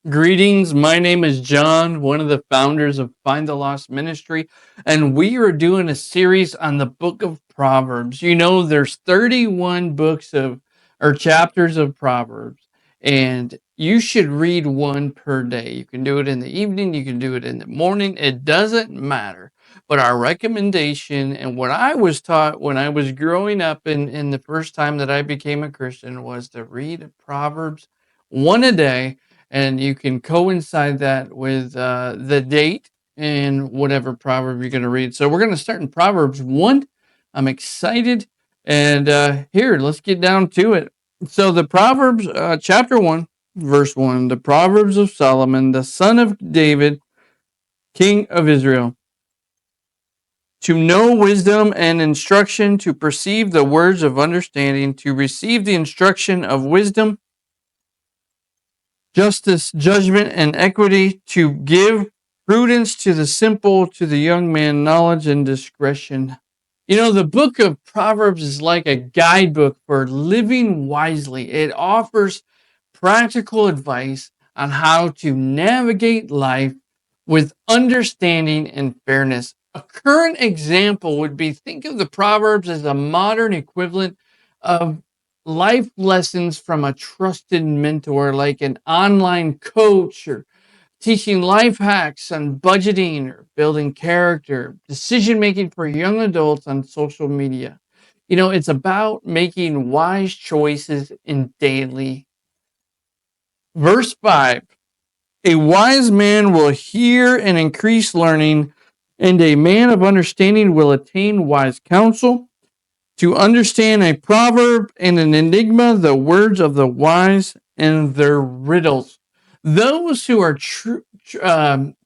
Greetings. My name is John, one of the founders of Find the Lost Ministry, and we are doing a series on the book of Proverbs. You know, there's 31 books of or chapters of Proverbs, and you should read one per day. You can do it in the evening, you can do it in the morning, it doesn't matter. But our recommendation and what I was taught when I was growing up in the first time that I became a Christian was to read Proverbs one a day, and you can coincide that with the date and whatever proverb you're going to read. So we're going to start in Proverbs 1. I'm excited. And here, let's get down to it. So the Proverbs, chapter 1, verse 1, the Proverbs of Solomon, the son of David, king of Israel. To know wisdom and instruction, to perceive the words of understanding, to receive the instruction of wisdom, justice, judgment, and equity, to give prudence to the simple, to the young man, knowledge and discretion. You know, the book of Proverbs is like a guidebook for living wisely. It offers practical advice on how to navigate life with understanding and fairness. A current example would be, think of the Proverbs as a modern equivalent of life lessons from a trusted mentor, like an online coach, or teaching life hacks on budgeting or building character, decision making for young adults on social media. You know, it's about making wise choices in daily. Verse 5, a wise man will hear and increase learning, and a man of understanding will attain wise counsel. To understand a proverb and an enigma, the words of the wise and their riddles. Those who are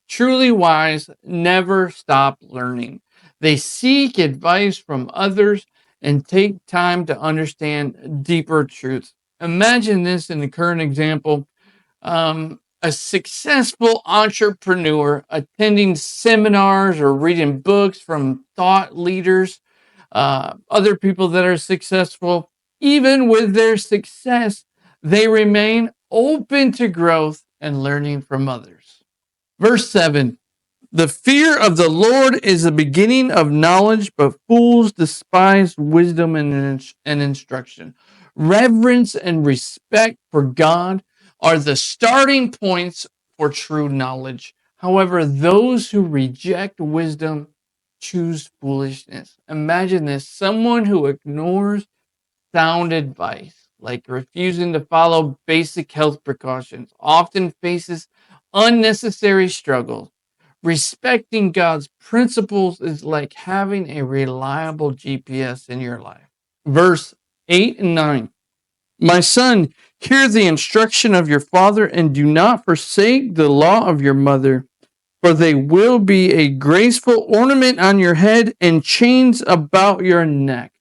truly wise never stop learning. They seek advice from others and take time to understand deeper truths. Imagine this in the current example. A successful entrepreneur attending seminars or reading books from thought leaders, other people that are successful. Even with their success, they remain open to growth and learning from others. Verse 7, the fear of the Lord is the beginning of knowledge, but fools despise wisdom and instruction. Reverence and respect for God are the starting points for true knowledge. However, those who reject wisdom choose foolishness. Imagine this, someone who ignores sound advice, like refusing to follow basic health precautions, often faces unnecessary struggles. Respecting God's principles is like having a reliable GPS in your life. Verse 8 and 9. My son, hear the instruction of your father, and do not forsake the law of your mother, for they will be a graceful ornament on your head and chains about your neck.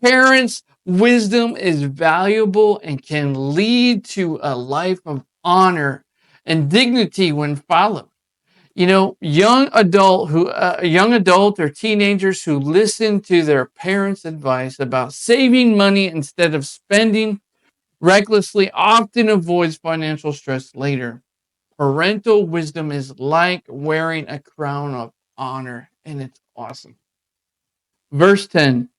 Parents, wisdom is valuable and can lead to a life of honor and dignity when followed. You know, young adult or teenagers who listen to their parents' advice about saving money instead of spending recklessly often avoids financial stress later. Parental wisdom is like wearing a crown of honor, and it's awesome. Verse 10,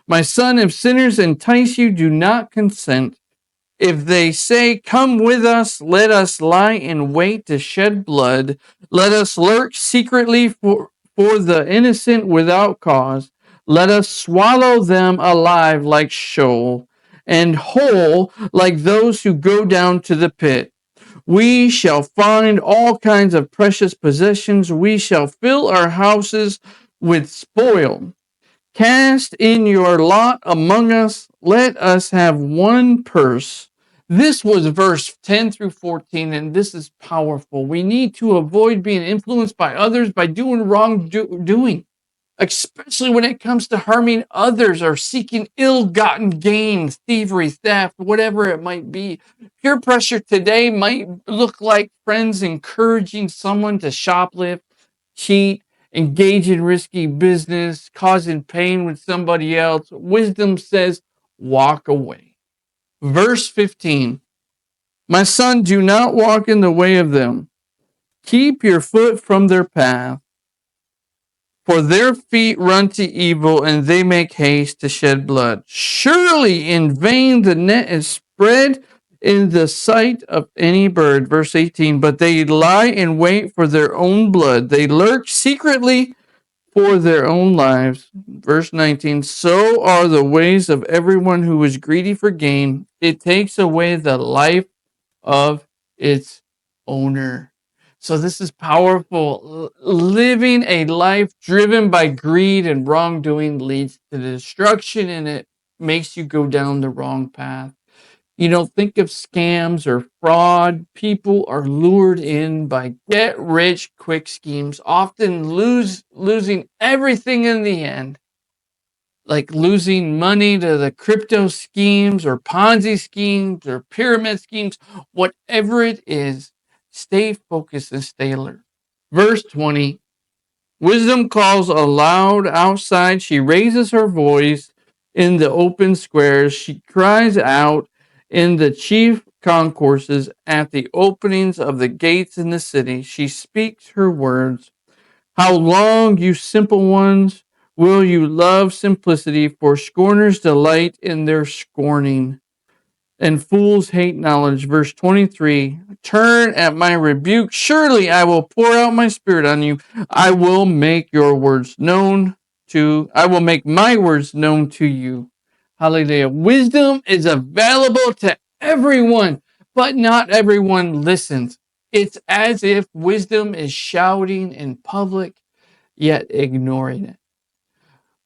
my son, if sinners entice you, do not consent. If they say, come with us, let us lie in wait to shed blood. Let us lurk secretly for the innocent without cause. Let us swallow them alive like Sheol, and whole like those who go down to the pit. We shall find all kinds of precious possessions. We shall fill our houses with spoil. Cast in your lot among us. Let us have one purse. This was verse 10 through 14, and this is powerful. We need to avoid being influenced by others by doing wrongdoing, especially when it comes to harming others or seeking ill-gotten gain, thievery, theft, whatever it might be. Peer pressure today might look like friends encouraging someone to shoplift, cheat, engage in risky business, causing pain with somebody else. Wisdom says, walk away. Verse 15, My son, do not walk in the way of them. Keep your foot from their path. For their feet run to evil, and they make haste to shed blood. Surely in vain the net is spread in the sight of any bird. Verse 18. But they lie in wait for their own blood. They lurk secretly for their own lives. Verse 19. So are the ways of everyone who is greedy for gain. It takes away the life of its owner. So this is powerful. Living a life driven by greed and wrongdoing leads to destruction, and it makes you go down the wrong path. You know, think of scams or fraud. People are lured in by get rich quick schemes, often losing everything in the end, like losing money to the crypto schemes or Ponzi schemes or pyramid schemes, whatever it is, stay focused and stay alert. Verse 20, wisdom calls aloud outside. She raises her voice in the open squares. She cries out in the chief concourses at the openings of the gates in the city. She speaks her words. How long, you simple ones, will you love simplicity? For scorners delight in their scorning, and fools hate knowledge. Verse 23, turn at my rebuke. Surely I will pour out my spirit on you. I will make my words known to you. Hallelujah. Wisdom is available to everyone, but not everyone listens. It's as if wisdom is shouting in public, yet ignoring it.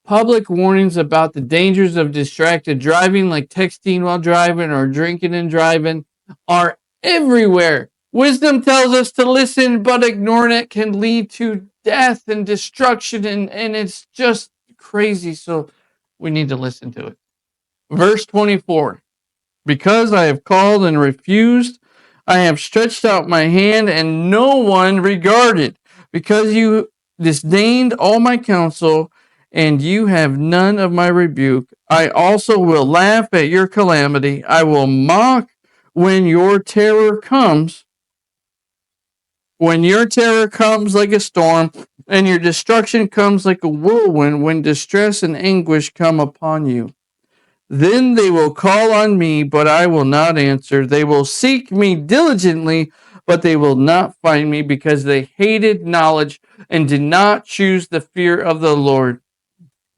Public warnings about the dangers of distracted driving, like texting while driving or drinking and driving, are everywhere. Wisdom tells us to listen, but ignoring it can lead to death and destruction, and it's just crazy. So we need to listen to it. Verse 24. Because I have called and refused, I have stretched out my hand and no one regarded. Because you disdained all my counsel and you have none of my rebuke, I also will laugh at your calamity. I will mock when your terror comes. When your terror comes like a storm and your destruction comes like a whirlwind, when distress and anguish come upon you. Then they will call on me, but I will not answer. They will seek me diligently, but they will not find me because they hated knowledge and did not choose the fear of the Lord.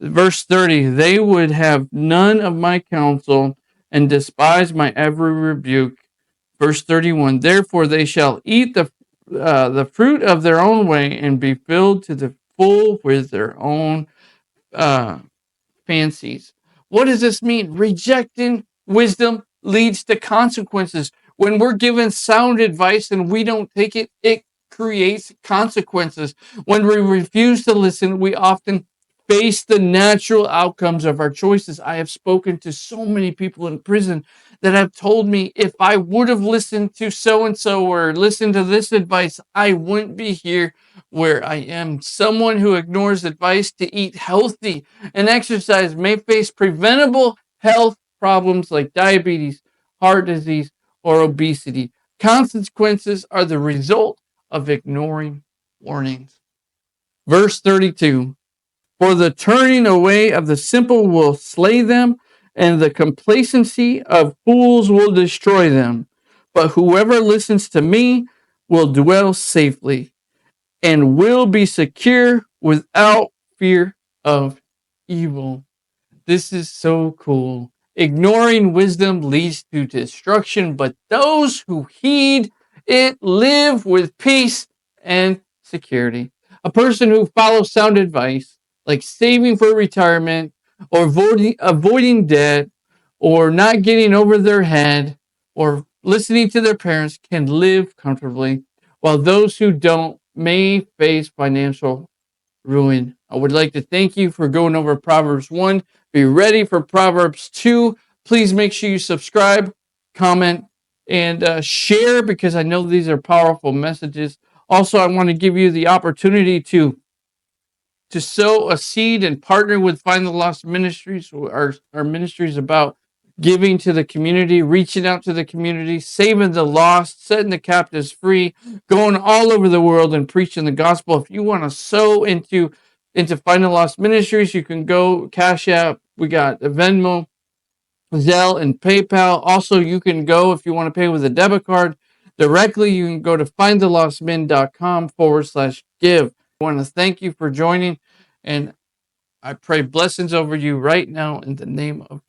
Verse 30, they would have none of my counsel and despise my every rebuke. Verse 31, therefore they shall eat the fruit of their own way and be filled to the full with their own fancies. What does this mean? Rejecting wisdom leads to consequences. When we're given sound advice and we don't take it, it creates consequences. When we refuse to listen, we often face the natural outcomes of our choices. I have spoken to so many people in prison that have told me if I would have listened to so and so or listened to this advice, I wouldn't be here where I am. Someone who ignores advice to eat healthy and exercise may face preventable health problems like diabetes, heart disease, or obesity. Consequences are the result of ignoring warnings. Verse 32, for the turning away of the simple will slay them, and the complacency of fools will destroy them. But whoever listens to me will dwell safely and will be secure without fear of evil. This is so cool. Ignoring wisdom leads to destruction, but those who heed it live with peace and security. A person who follows sound advice, like saving for retirement or avoiding debt or not getting over their head or listening to their parents, can live comfortably, while those who don't may face financial ruin. I would like to thank you for going over Proverbs 1. Be ready for Proverbs 2. Please make sure you subscribe, comment, and share, because I know these are powerful messages. Also, I want to give you the opportunity to sow a seed and partner with Find the Lost Ministries. Our ministry is about giving to the community, reaching out to the community, saving the lost, setting the captives free, going all over the world and preaching the gospel. If you want to sow into Find the Lost Ministries, you can go Cash App. We got Venmo, Zelle, and PayPal. Also, you can go if you want to pay with a debit card directly. You can go to findthelostmen.com/give. I want to thank you for joining, and I pray blessings over you right now in the name of